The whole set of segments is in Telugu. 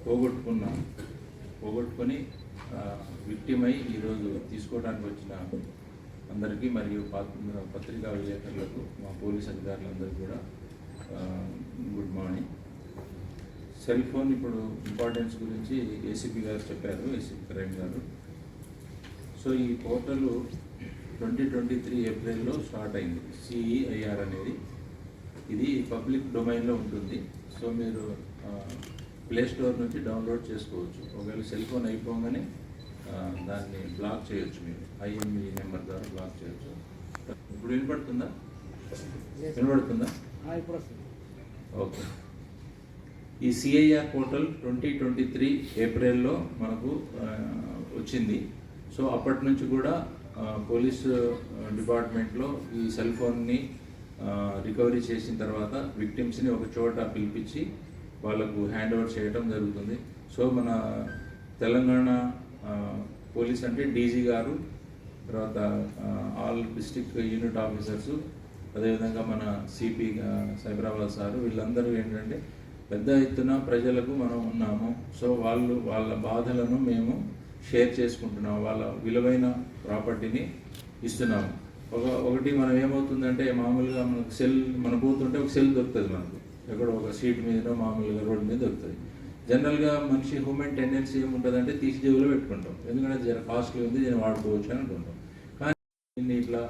పోగొట్టుకొని విక్టిమ్ అయి ఈరోజు తీసుకోవడానికి వచ్చిన అందరికీ మరియు పత్రికా విలేకరులకు మా పోలీస్ అధికారులందరికీ కూడా గుడ్ మార్నింగ్. సెల్ ఫోన్ ఇప్పుడు ఇంపార్టెన్స్ గురించి ఏసీపీ గారు చెప్పారు, ఏసీపీ క్రైమ్ గారు. సో ఈ పోర్టల్ 2023 ఏప్రిల్లో స్టార్ట్ అయింది. CEIR అనేది ఇది పబ్లిక్ డొమైన్లో ఉంటుంది. సో మీరు ప్లే స్టోర్ నుంచి డౌన్లోడ్ చేసుకోవచ్చు. ఒకవేళ సెల్ ఫోన్ అయిపోగానే దాన్ని బ్లాక్ చేయొచ్చు, మీరు IME నెంబర్ ద్వారా బ్లాక్ చేయొచ్చు. ఇప్పుడు వినపడుతుందా? ఓకే. ఈ CIR పోర్టల్ 2023 ఏప్రిల్లో మనకు వచ్చింది. సో అప్పటి నుంచి కూడా పోలీస్ డిపార్ట్మెంట్లో ఈ సెల్ ఫోన్ని రికవరీ చేసిన తర్వాత విక్టిమ్స్ని ఒక చోట పిలిపించి వాళ్ళకు హ్యాండ్ ఓవర్ చేయడం జరుగుతుంది. సో మన తెలంగాణ పోలీస్ అంటే డీజీ గారు, తర్వాత ఆల్ డిస్ట్రిక్ట్ యూనిట్ ఆఫీసర్సు, అదేవిధంగా మన సిపి సైబరాబాద్ సారు, వీళ్ళందరూ ఏంటంటే పెద్ద ఎత్తున ప్రజలకు మనం ఉన్నాము. సో వాళ్ళ బాధలను మేము షేర్ చేసుకుంటున్నాము, వాళ్ళ విలువైన ప్రాపర్టీని ఇస్తున్నాము. ఒకటి మనం ఏమవుతుందంటే మామూలుగా మనకు మన పోతుంటే ఒక సెల్ దొరుకుతుంది, మనకు ఎక్కడో ఒక సీట్ మీద మామూలుగా రోడ్డు మీద దొరుకుతుంది. జనరల్గా మనిషి హ్యూమన్ టెండెన్సీ ఏముంటుందంటే తీసి జేబులో పెట్టుకుంటాం, ఎందుకంటే జర కాస్ట్లీ ఉంది, దీన్ని వాడుకోవచ్చు అని అనుకుంటాం. కానీ దీన్ని ఇట్లా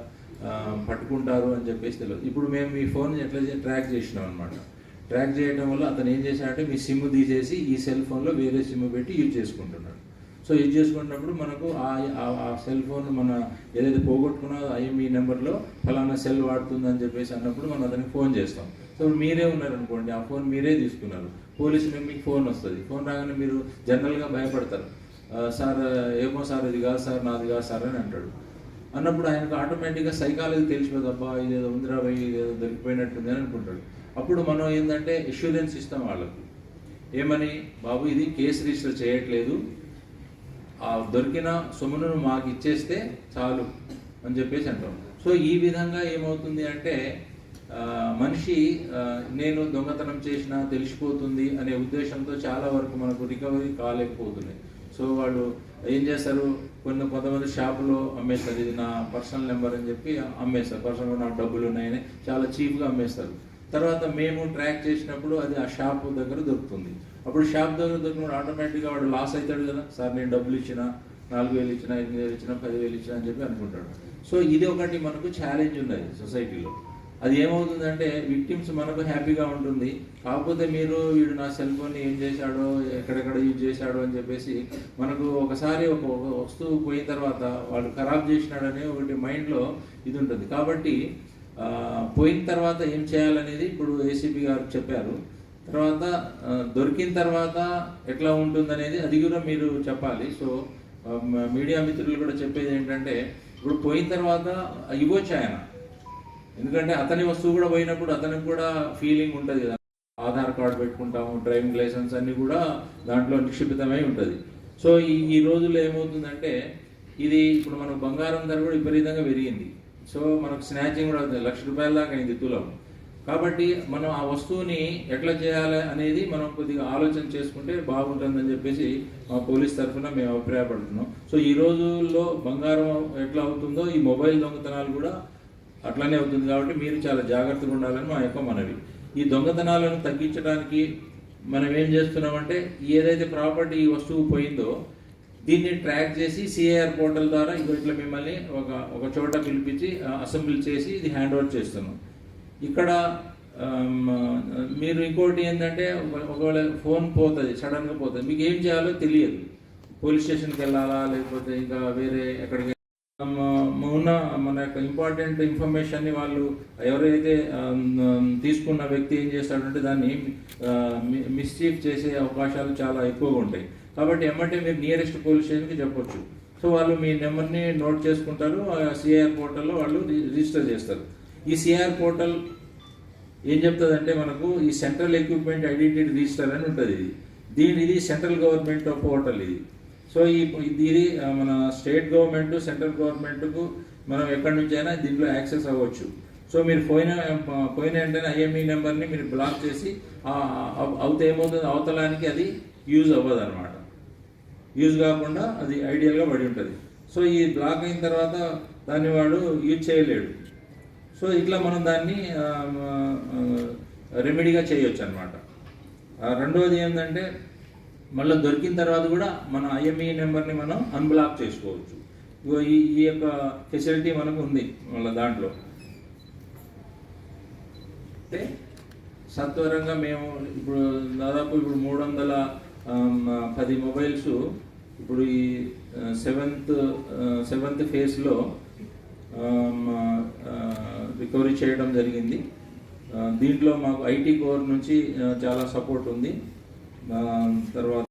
పట్టుకుంటారు అని చెప్పేసి తెలియదు. ఇప్పుడు మేము మీ ఫోన్ ఎట్లా ట్రాక్ చేసినాం అనమాట. ట్రాక్ చేయడం వల్ల అతను ఏం చేశాడంటే మీ సిమ్ తీసేసి ఈ సెల్ ఫోన్లో వేరే సిమ్ పెట్టి యూజ్ చేసుకుంటున్నాడు. సో యూజ్ చేసుకున్నప్పుడు మనకు ఆ సెల్ ఫోన్ మన ఏదైతే పోగొట్టుకున్నా IME నెంబర్లో ఫలానా సెల్ వాడుతుందని చెప్పేసి అన్నప్పుడు మనం అతనికి ఫోన్ చేస్తాం. సో మీరే ఉన్నారనుకోండి, ఆ ఫోన్ మీరే తీసుకున్నారు, పోలీసులకు మీకు ఫోన్ వస్తుంది. ఫోన్ రాగానే మీరు జనరల్గా భయపడతారు, సార్ ఏమో సార్ ఇది కాదు సార్, నాది కాదు సార్ అని అంటాడు. అన్నప్పుడు ఆయనకు ఆటోమేటిక్గా సైకాలజీ తెలిసిపోతుంది, అబ్బా ఇదేదో ఉందిరా పోయి ఇదేదో దొరికిపోయినట్టుంది అని అనుకుంటాడు. అప్పుడు మనం ఏంటంటే ఇన్సూరెన్స్ ఇస్తాం వాళ్ళకు, ఏమని, బాబు ఇది కేసు రిజిస్టర్ చేయట్లేదు, ఆ దొరికిన సొమ్మును మాకు ఇచ్చేస్తే చాలు అని చెప్పేసి అంటాం. సో ఈ విధంగా ఏమవుతుంది అంటే మనిషి నేను దొంగతనం చేసినా తెలిసిపోతుంది అనే ఉద్దేశంతో చాలా వరకు మనకు రికవరీ కాలేకపోతున్నాయి. సో వాళ్ళు ఏం చేస్తారు, కొంతమంది షాపులో అమ్మేస్తారు, ఇది నా పర్సనల్ నెంబర్ అని చెప్పి అమ్మేస్తారు, పర్సనల్ నాకు డబ్బులు ఉన్నాయని చాలా చీప్గా అమ్మేస్తారు. తర్వాత మేము ట్రాక్ చేసినప్పుడు అది ఆ షాప్ దగ్గర దొరుకుతుంది. అప్పుడు షాప్ దగ్గర దొరికినప్పుడు ఆటోమేటిక్గా వాడు లాస్ అవుతాడు కదా, సార్ నేను డబ్బులు ఇచ్చిన, 4,000 ఇచ్చిన, 8,000 ఇచ్చిన, 10,000 ఇచ్చిన అని చెప్పి అనుకుంటాడు. సో ఇది ఒకటి మనకు ఛాలెంజ్ ఉంది సొసైటీలో. అది ఏమవుతుందంటే విక్టిమ్స్ మనకు హ్యాపీగా ఉంటుంది, కాకపోతే వీడు నా సెల్ ఫోన్ని ఏం చేశాడో, ఎక్కడెక్కడ యూజ్ చేశాడో అని చెప్పేసి మనకు ఒకసారి ఒక వస్తువు పోయిన తర్వాత వాడు ఖరాబ్ చేసినాడనే ఒకటి మైండ్లో ఇది ఉంటుంది. కాబట్టి పోయిన తర్వాత ఏం చేయాలనేది ఇప్పుడు ఏసీపీ గారు చెప్పారు. తర్వాత దొరికిన తర్వాత ఎట్లా ఉంటుందనేది అది కూడా మీరు చెప్పాలి. సో మీడియా మిత్రులు కూడా చెప్పేది ఏంటంటే ఇప్పుడు పోయిన తర్వాత ఇవ్వచ్చు ఆయన, ఎందుకంటే అతని వస్తువు కూడా పోయినప్పుడు అతనికి కూడా ఫీలింగ్ ఉంటుంది కదా, ఆధార్ కార్డు పెట్టుకుంటాము, డ్రైవింగ్ లైసెన్స్ అన్నీ కూడా దాంట్లో నిక్షిప్తమై ఉంటుంది. సో ఈ రోజుల్లో ఏమవుతుందంటే ఇది ఇప్పుడు మనకు బంగారం ధర కూడా విపరీతంగా పెరిగింది. సో మనకు స్నాచింగ్ కూడా ₹1,00,000 దాకా అయింది తులం. కాబట్టి మనం ఆ వస్తువుని ఎట్లా చేయాలి అనేది మనం కొద్దిగా ఆలోచన చేసుకుంటే బాగుంటుందని చెప్పేసి మా పోలీస్ తరఫున మేము అభిప్రాయపడుతున్నాం. సో ఈ రోజుల్లో బంగారం ఎట్లా అవుతుందో ఈ మొబైల్ దొంగతనాలు కూడా అట్లానే అవుతుంది. కాబట్టి మీరు చాలా జాగ్రత్తగా ఉండాలని మా యొక్క మనవి. ఈ దొంగతనాలను తగ్గించడానికి మనం ఏం చేస్తున్నామంటే ఏదైతే ప్రాపర్టీ ఈ వస్తువు పోయిందో దీన్ని ట్రాక్ చేసి CIR పోర్టల్ ద్వారా ఇట్లా మిమ్మల్ని ఒక చోట పిలిపించి అసెంబ్లీ చేసి ఇది హ్యాండ్ ఓవర్ చేస్తున్నాం. ఇక్కడ మీరు ఇంకోటి ఏంటంటే ఒకవేళ ఫోన్ పోతుంది, సడన్గా పోతుంది, మీకు ఏం చేయాలో తెలియదు, పోలీస్ స్టేషన్కి వెళ్ళాలా లేకపోతే ఇంకా వేరే ఎక్కడికి ఉన్న మన యొక్క ఇంపార్టెంట్ ఇన్ఫర్మేషన్ని వాళ్ళు ఎవరైతే తీసుకున్న వ్యక్తి ఏం చేస్తాడంటే దాన్ని మిస్చీఫ్ చేసే అవకాశాలు చాలా ఎక్కువగా ఉంటాయి. కాబట్టి ఏమంటే మీరు నియరెస్ట్ పోలీస్ స్టేషన్కి చెప్పొచ్చు. సో వాళ్ళు మీ నెంబర్ని నోట్ చేసుకుంటారు, CIR పోర్టల్లో వాళ్ళు రిజిస్టర్ చేస్తారు. ఈ CIR పోర్టల్ ఏం చెప్తుందంటే మనకు ఈ సెంట్రల్ ఎక్విప్మెంట్ ఐడెంటిటీ రిజిస్టర్ అని ఉంటుంది. ఇది సెంట్రల్ గవర్నమెంట్ పోర్టల్ ఇది. సో ఇది మన స్టేట్ గవర్నమెంట్, సెంట్రల్ గవర్నమెంట్కు మనం ఎక్కడి నుంచి అయినా దీంట్లో యాక్సెస్ అవ్వచ్చు. సో మీరు పోయిన వెంటనే IME నెంబర్ని మీరు బ్లాక్ చేసి అవుతే ఏమవుతుంది, అవతలానికి అది యూజ్ అవ్వదు అనమాట. యూజ్ కాకుండా అది ఐడియల్గా పడి ఉంటుంది. సో ఈ బ్లాక్ అయిన తర్వాత దాన్ని వాడు యూజ్ చేయలేడు. సో ఇట్లా మనం దాన్ని రెమెడీగా చేయొచ్చు అనమాట. రెండవది ఏంటంటే మళ్ళీ దొరికిన తర్వాత కూడా మన IMEI నెంబర్ని మనం అన్బ్లాక్ చేసుకోవచ్చు. ఈ యొక్క ఫెసిలిటీ మనకు ఉంది మళ్ళీ దాంట్లో. అంటే సత్వరంగా మేము ఇప్పుడు దాదాపు 310 మొబైల్స్ ఇప్పుడు ఈ సెవెంత్ ఫేజ్లో రికవరీ చేయడం జరిగింది. దీంట్లో మాకు IT కోర్ నుంచి చాలా సపోర్ట్ ఉంది. తర్వాత